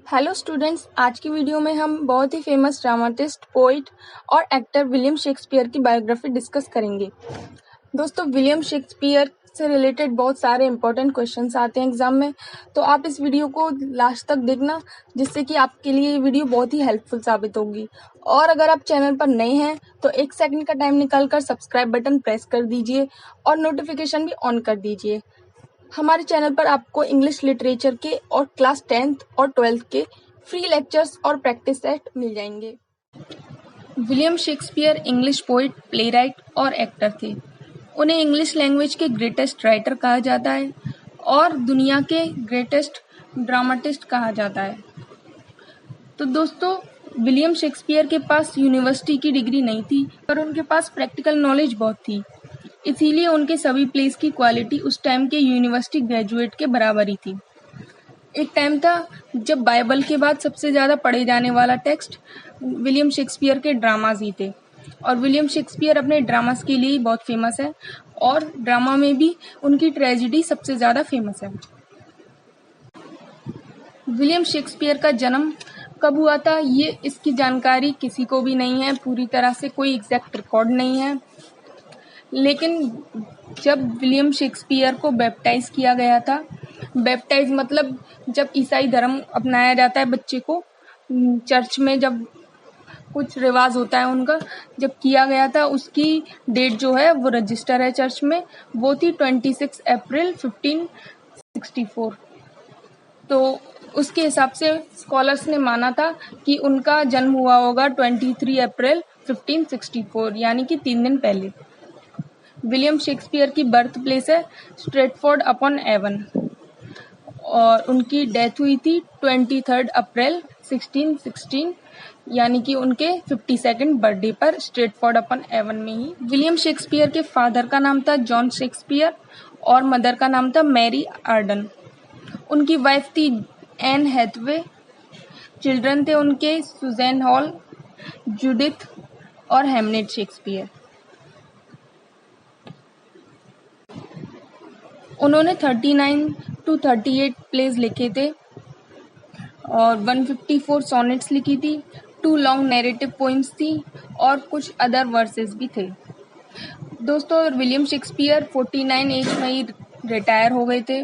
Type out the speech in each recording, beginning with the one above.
Hello students, आज की video में हम बहुत ही फेमस ड्रामाटिस्ट, पोइट और एक्टर विलियम शेक्सपियर की बायोग्राफी डिस्कस करेंगे। दोस्तों, विलियम शेक्सपियर से रिलेटेड बहुत सारे इंपॉर्टेंट क्वेश्चंस आते हैं एग्जाम में, तो आप इस वीडियो को लास्ट तक देखना, जिससे कि आपके लिए ये वीडियो बहुत ही हेल्पफुल साबित होगी। और अगर आप चैनल पर नए हैं तो 1 सेकंड का टाइम निकाल कर सब्सक्राइब बटन प्रेस कर दीजिए और नोटिफिकेशन भी ऑन कर दीजिए। हमारे चैनल पर आपको इंग्लिश लिटरेचर के और क्लास 10th और 12th के फ्री लेक्चर्स और प्रैक्टिस सेट मिल जाएंगे। William Shakespeare English poet, playwright और एक्टर थे। उन्हें इंग्लिश लैंग्वेज के ग्रेटेस्ट राइटर कहा जाता है और दुनिया के ग्रेटेस्ट ड्रामाटिस्ट कहा जाता है। तो दोस्तों, विलियम शेक्सपियर के पास यूनिवर्सिटी की डिग्री नहीं थी, पर उनके पास प्रैक्टिकल नॉलेज बहुत थी। इसीलिए उनके सभी प्लेस की क्वालिटी उस टाइम के यूनिवर्सिटी ग्रेजुएट के बराबर ही थी। एक टाइम था जब बाइबल के बाद सबसे ज़्यादा पढ़े जाने वाला टेक्स्ट विलियम शेक्सपियर के ड्रामाज ही थे, और विलियम शेक्सपियर अपने ड्रामास के लिए ही बहुत फेमस है, और ड्रामा में भी उनकी ट्रेजेडी सबसे ज़्यादा फेमस है। विलियम शेक्सपियर का जन्म कब हुआ था, ये इसकी जानकारी किसी को भी नहीं है। पूरी तरह से कोई एग्जैक्ट रिकॉर्ड नहीं है, लेकिन जब विलियम शेक्सपियर को बैप्टाइज किया गया था, बैप्टाइज मतलब जब ईसाई धर्म अपनाया जाता है बच्चे को, चर्च में जब कुछ रिवाज होता है उनका, जब किया गया था, उसकी डेट जो है वो रजिस्टर है चर्च में, वो थी 26 अप्रैल 1564। तो उसके हिसाब से स्कॉलर्स ने माना था कि उनका जन्म हुआ होगा 23 अप्रैल 1564, यानी कि 3 दिन पहले। विलियम शेक्सपियर की बर्थ प्लेस है स्ट्रेटफोर्ड अपॉन एवन, और उनकी डेथ हुई थी 23 अप्रैल 1616, यानी कि उनके 52nd बर्थडे पर स्ट्रेटफोर्ड अपॉन एवन में ही। विलियम शेक्सपियर के फादर का नाम था जॉन शेक्सपियर और मदर का नाम था मैरी आर्डन। उनकी वाइफ थी एन हैथवे। चिल्ड्रन थे उनके सुजैन हॉल, जूडिथ और हेमनेट शेक्सपियर। उन्होंने 39 to 38 प्लेज लिखे थे और 154 सोनेट्स लिखी थी, 2 लॉन्ग नैरेटिव पोइम्स थी और कुछ अदर वर्सेस भी थे। दोस्तों, विलियम शेक्सपियर 49 एज में ही रिटायर हो गए थे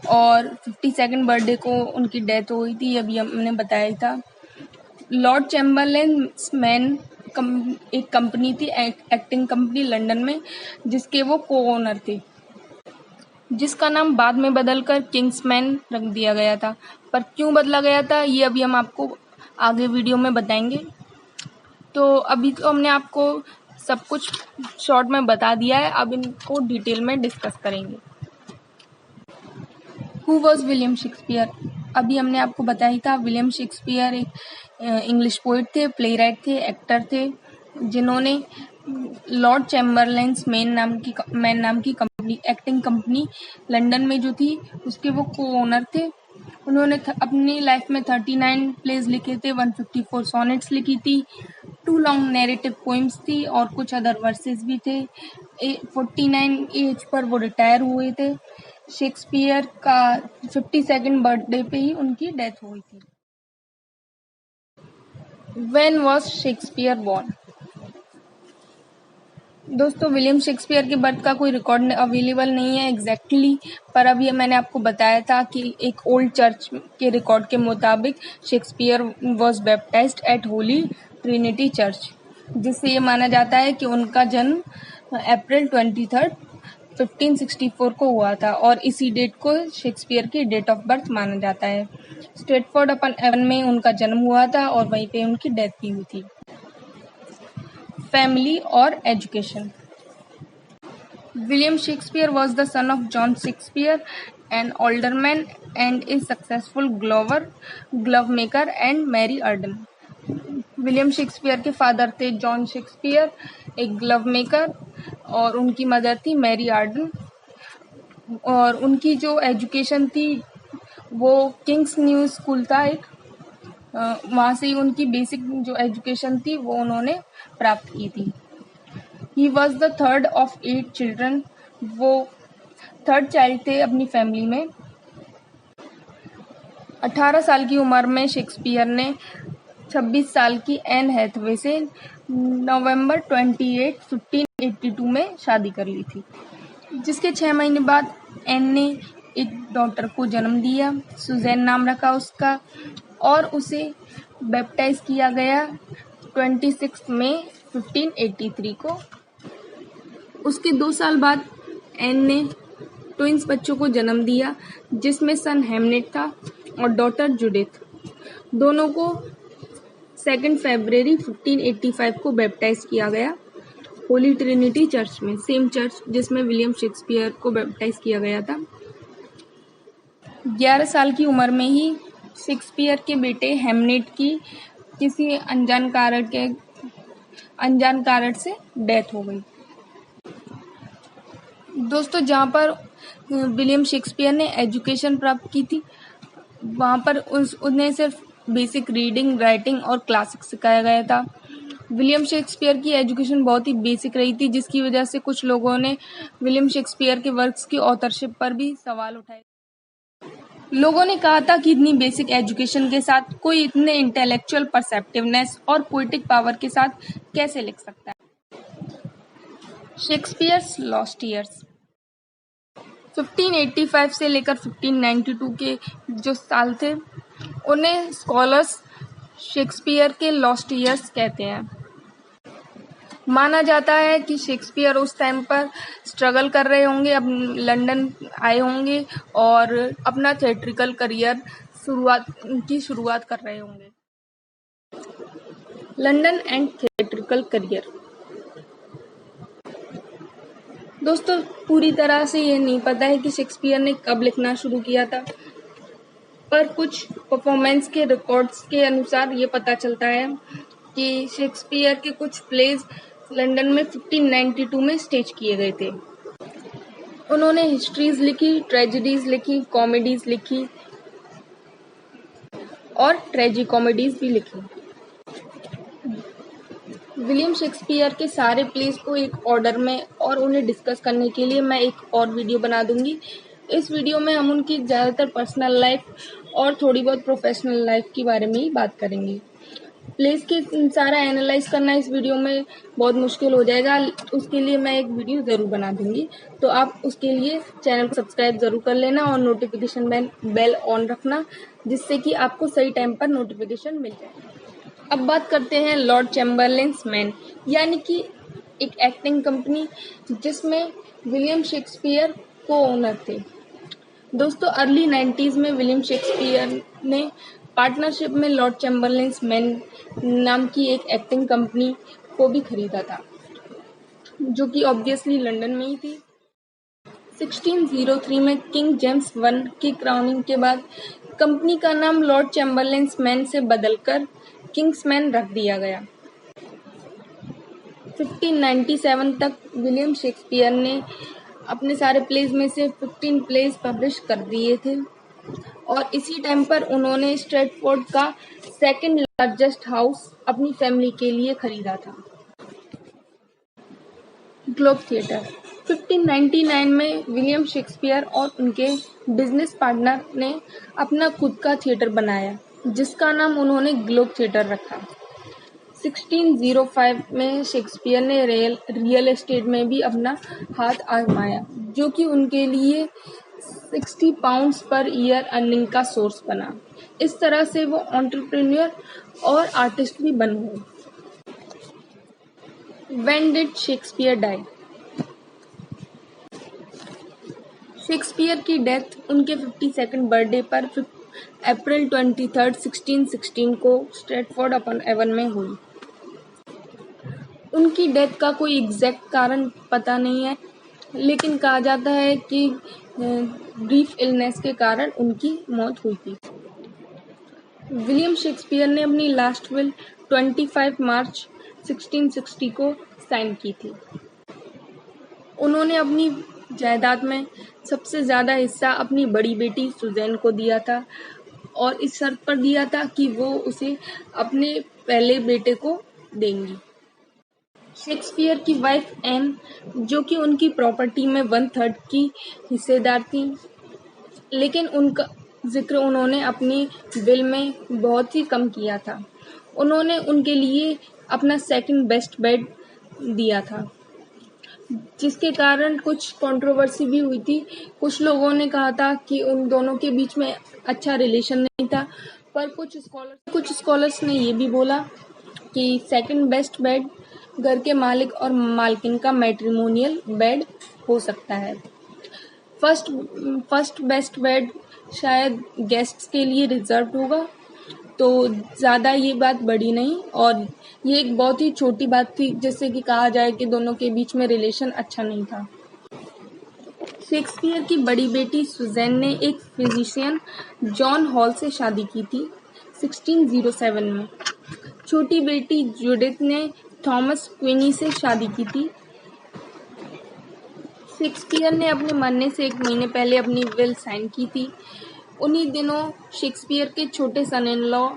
और 52nd बर्थडे को उनकी डेथ हो गई थी, अभी हमने बताया ही था। लॉर्ड चैम्बरलेन मैन एक कंपनी थी, एक्टिंग कंपनी लंदन में, जिसके वो को ओनर थे, जिसका नाम बाद में बदलकर किंग्समैन रख दिया गया था। पर क्यों बदला गया था, ये अभी हम आपको आगे वीडियो में बताएंगे। तो अभी तो हमने आपको सब कुछ शॉर्ट में बता दिया है, अब इनको डिटेल में डिस्कस करेंगे। Who was William Shakespeare? अभी हमने आपको बताया था, विलियम शेक्सपियर एक इंग्लिश पोइट थे, प्लेराइट थे, एक्टर थे, जिन्होंने लॉर्ड चैम्बरलेन्स मैन नाम की कंपनी, एक्टिंग कंपनी लंदन में जो थी, उसके वो को ओनर थे। उन्होंने अपनी लाइफ में 39 प्लेज लिखे थे, 154 सोनेट्स लिखी थी, 2 लॉन्ग नैरेटिव पोइम्स थी और कुछ अदर वर्सेस भी थे। 49 एज पर वो रिटायर हुए थे। शेक्सपियर का 52nd बर्थडे पे ही उनकी डेथ हुई थी। When was Shakespeare born? दोस्तों, विलियम शेक्सपियर के बर्थ का कोई रिकॉर्ड अवेलेबल नहीं है एग्जैक्टली, पर अभी मैंने आपको बताया था कि एक ओल्ड चर्च के रिकॉर्ड के मुताबिक Shakespeare was baptised at Holy Trinity Church, जिससे ये माना जाता है कि उनका जन्म अप्रैल 23 1564 को हुआ था, और इसी डेट को शेक्सपियर की डेट ऑफ बर्थ माना जाता है। स्ट्रेटफोर्ड अपॉन एवन में उनका जन्म हुआ था और वहीं पे उनकी डेथ भी हुई थी। फैमिली और education. William Shakespeare was the son of John Shakespeare, an alderman and a successful glove maker, and Mary Arden. William Shakespeare के फादर थे जॉन शेक्सपियर, एक ग्लव मेकर, और उनकी मदर थी मैरी आर्डन। और उनकी जो एजुकेशन थी वो किंग्स न्यू स्कूल था एक, वहाँ से ही उनकी बेसिक जो एजुकेशन थी वो उन्होंने प्राप्त की थी। He was the third of 8 children, वो थर्ड चाइल्ड थे अपनी फैमिली में। 18 साल की उम्र में शेक्सपियर ने 26 साल की एन हैथवे से नवंबर 28, 1582 में शादी कर ली थी, जिसके 6 महीने बाद एन ने एक डॉटर को जन्म दिया। सुजैन नाम रखा उसका और उसे बैप्टाइज किया गया 26 मई 1583 को। उसके 2 साल बाद एन ने ट्विंस बच्चों को जन्म दिया, जिसमें सन हैमनेट था और डॉटर जुडिथ। दोनों को 2 फरवरी 1585 को बैप्टाइज किया गया होली ट्रिनिटी चर्च में, सेम चर्च जिसमें विलियम शेक्सपियर को बैप्टाइज किया गया था। 11 साल की उम्र में ही शेक्सपियर के बेटे हैमनेट की किसी अनजान कारण से डेथ हो गई। दोस्तों, जहाँ पर विलियम शेक्सपियर ने एजुकेशन प्राप्त की थी, वहाँ पर उन्हें सिर्फ बेसिक रीडिंग, राइटिंग और क्लासिक्स सिखाया गया था। विलियम शेक्सपियर की एजुकेशन बहुत ही बेसिक रही थी, जिसकी वजह से कुछ लोगों ने विलियम शेक्सपियर के वर्क्स की ऑथरशिप पर भी सवाल उठाए। लोगों ने कहा था कि इतनी बेसिक एजुकेशन के साथ कोई इतने इंटेलेक्चुअल परसेप्टिवनेस और पोइटिक पावर के साथ कैसे लिख सकता है। शेक्सपियर्स लॉस्ट ईयर्स 1585 से लेकर 1592 के जो साल थे, उन्हें स्कॉलर्स शेक्सपियर के लॉस्ट ईयर्स कहते हैं। माना जाता है कि शेक्सपियर उस टाइम पर स्ट्रगल कर रहे होंगे, अब लंदन आए होंगे और अपना थिएट्रिकल करियर शुरुआत कर रहे होंगे। London and theatrical career. दोस्तों, पूरी तरह से ये नहीं पता है कि शेक्सपियर ने कब लिखना शुरू किया था, पर कुछ परफॉर्मेंस के रिकॉर्ड्स के अनुसार ये पता चलता है कि शेक्सपियर के कुछ प्लेज लंदन में 1592 में स्टेज किए गए थे। उन्होंने हिस्ट्रीज लिखी, ट्रेजेडीज लिखी, कॉमेडीज लिखी और ट्रेजिकॉमेडीज भी लिखी। विलियम शेक्सपियर के सारे प्लेस को एक ऑर्डर में और उन्हें डिस्कस करने के लिए मैं एक और वीडियो बना दूंगी। इस वीडियो में हम उनकी ज़्यादातर पर्सनल लाइफ और थोड़ी बहुत प्रोफेशनल लाइफ के बारे में ही बात करेंगे। प्लेस के सारा एनालाइज करना इस वीडियो में बहुत मुश्किल हो जाएगा, उसके लिए मैं एक वीडियो ज़रूर बना दूंगी, तो आप उसके लिए चैनल को सब्सक्राइब ज़रूर कर लेना और नोटिफिकेशन बेल ऑन रखना, जिससे कि आपको सही टाइम पर नोटिफिकेशन मिल जाए। अब बात करते हैं लॉर्ड चैम्बरलेन्स मैन, यानी कि एक एक्टिंग कंपनी जिसमें विलियम शेक्सपियर को ओनर थे। दोस्तों, अर्ली 90s में विलियम शेक्सपियर ने पार्टनरशिप में लॉर्ड चैम्बरलेन्स मैन नाम की एक एक्टिंग कंपनी को भी खरीदा था, जो कि ऑब्वियसली लंदन में ही थी। 1603 में किंग जेम्स I की क्राउनिंग के बाद कंपनी का नाम लॉर्ड चैम्बरलेन्स मैन से बदलकर किंग्समैन रख दिया गया। 1597 तक विलियम शेक्सपियर ने अपने सारे प्लेज में से 15 प्लेज पब्लिश कर दिए थे और इसी टाइम पर उन्होंने स्ट्रेटफोर्ड का सेकंड लार्जेस्ट हाउस अपनी फैमिली के लिए खरीदा था, ग्लोब थिएटर। 1599 में विलियम शेक्सपियर और उनके बिजनेस पार्टनर ने अपना खुद का थिएटर बनाया, जिसका नाम उन्होंने ग्लोब थिएटर रखा। 1605 में शेक्सपियर ने रियल एस्टेट में भी अपना हाथ आजमाया, जो कि उनके लिए 60 पाउंड्स पर ईयर अर्निंग का सोर्स बना। इस तरह से वो एंटरप्रेन्योर और आर्टिस्ट भी बन गए। When did Shakespeare die? Shakespeare की डेथ उनके 52nd बर्थडे पर अप्रैल 23, 1616 को स्ट्रेटफोर्ड अपॉन एवन में हुई। उनकी डेथ का कोई एग्जैक्ट कारण पता नहीं है, लेकिन कहा जाता है कि ब्रीफ इलनेस के कारण उनकी मौत हुई थी। विलियम शेक्सपियर ने अपनी लास्ट विल 25 मार्च 1660 को साइन की थी। उन्होंने अपनी जायदाद में सबसे ज़्यादा हिस्सा अपनी बड़ी बेटी सुजैन को दिया था और इस शर्त पर दिया था कि वो उसे अपने पहले बेटे को देंगी। शेक्सपियर की वाइफ एन, जो कि उनकी प्रॉपर्टी में 1/3 की हिस्सेदार थी, लेकिन जिक्र उन्होंने अपनी विल में बहुत ही कम किया था। उन्होंने उनके लिए अपना सेकंड बेस्ट बेड दिया था, जिसके कारण कुछ कंट्रोवर्सी भी हुई थी। कुछ लोगों ने कहा था कि उन दोनों के बीच में अच्छा रिलेशन नहीं था, पर कुछ स्कॉलर्स ने ये भी बोला कि सेकंड बेस्ट बेड घर के मालिक और मालकिन का मैट्रिमोनियल बेड हो सकता है। फर्स्ट बेस्ट बेड शायद गेस्ट्स के लिए रिजर्व होगा, तो ज़्यादा ये बात बड़ी नहीं, और ये एक बहुत ही छोटी बात थी, जिससे कि कहा जाए कि दोनों के बीच में रिलेशन अच्छा नहीं था। शेक्सपियर की बड़ी बेटी सुज़ैन ने एक फिजिशियन जॉन हॉल से शादी की थी 1607 में। छोटी बेटी जूडिथ ने थॉमस क्विनी से शादी की थी। शेक्सपियर ने अपने मरने से 1 महीने पहले अपनी विल साइन की थी। उन्हीं दिनों शेक्सपियर के छोटे son in law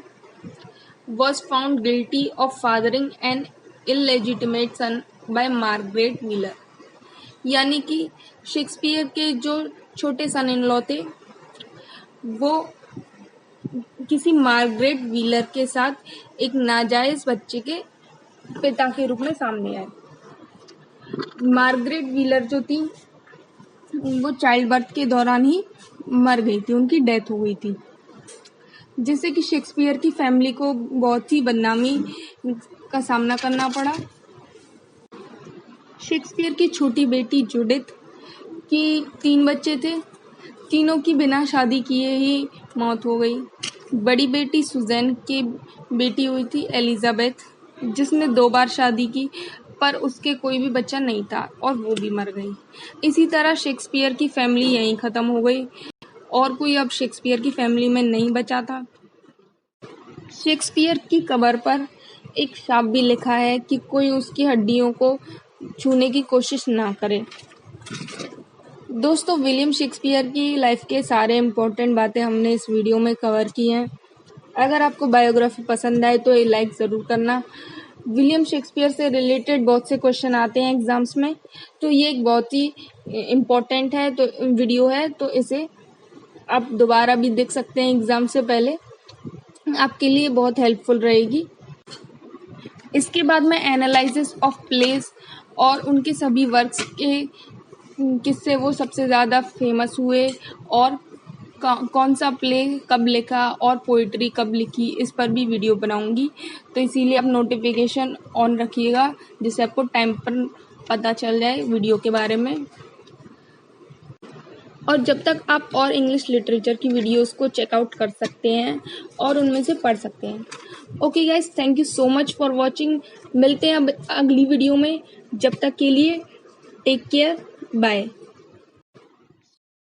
was found guilty of fathering an illegitimate son by Margaret Wheeler. यानी कि शेक्सपियर के जो छोटे सन इन लॉ थे, वो किसी मार्गरेट व्हीलर के साथ एक नाजायज बच्चे के पिता के रूप में सामने आए। मार्गरेट व्हीलर जो थी, वो चाइल्ड बर्थ के दौरान ही मर गई थी, उनकी डेथ हो गई थी, जिससे कि शेक्सपियर की फैमिली को बहुत ही बदनामी का सामना करना पड़ा। शेक्सपियर की छोटी बेटी जूडिथ की 3 बच्चे थे, तीनों की बिना शादी किए ही मौत हो गई। बड़ी बेटी सुज़ैन की बेटी हुई थी एलिजाबेथ, जिसने 2 बार शादी की, पर उसके कोई भी बच्चा नहीं था और वो भी मर गई। इसी तरह शेक्सपियर की फैमिली यहीं ख़त्म हो गई और कोई अब शेक्सपियर की फैमिली में नहीं बचा था। शेक्सपियर की कब्र पर एक शाप भी लिखा है कि कोई उसकी हड्डियों को छूने की कोशिश ना करे। दोस्तों, विलियम शेक्सपियर की लाइफ के सारे इम्पोर्टेंट बातें हमने इस वीडियो में कवर की हैं। अगर आपको बायोग्राफी पसंद आए तो ये लाइक ज़रूर करना। विलियम शेक्सपियर से रिलेटेड बहुत से क्वेश्चन आते हैं एग्जाम्स में, तो ये एक बहुत ही इम्पोर्टेंट है तो वीडियो है, तो इसे आप दोबारा भी देख सकते हैं एग्ज़ाम से पहले, आपके लिए बहुत हेल्पफुल रहेगी। इसके बाद मैं एनालिसिस ऑफ प्लेस और उनके सभी वर्क्स के किससे वो सबसे ज़्यादा फेमस हुए और कौन सा प्ले कब लिखा और पोइट्री कब लिखी, इस पर भी वीडियो बनाऊंगी। तो इसीलिए आप नोटिफिकेशन ऑन रखिएगा, जिससे आपको टाइम पर पता चल जाए वीडियो के बारे में। और जब तक आप और इंग्लिश लिटरेचर की वीडियोस को चेकआउट कर सकते हैं और उनमें से पढ़ सकते हैं। Okay guys, thank you so much for watching. मिलते हैं अब अगली वीडियो में। जब तक के लिए टेक केयर, बाय।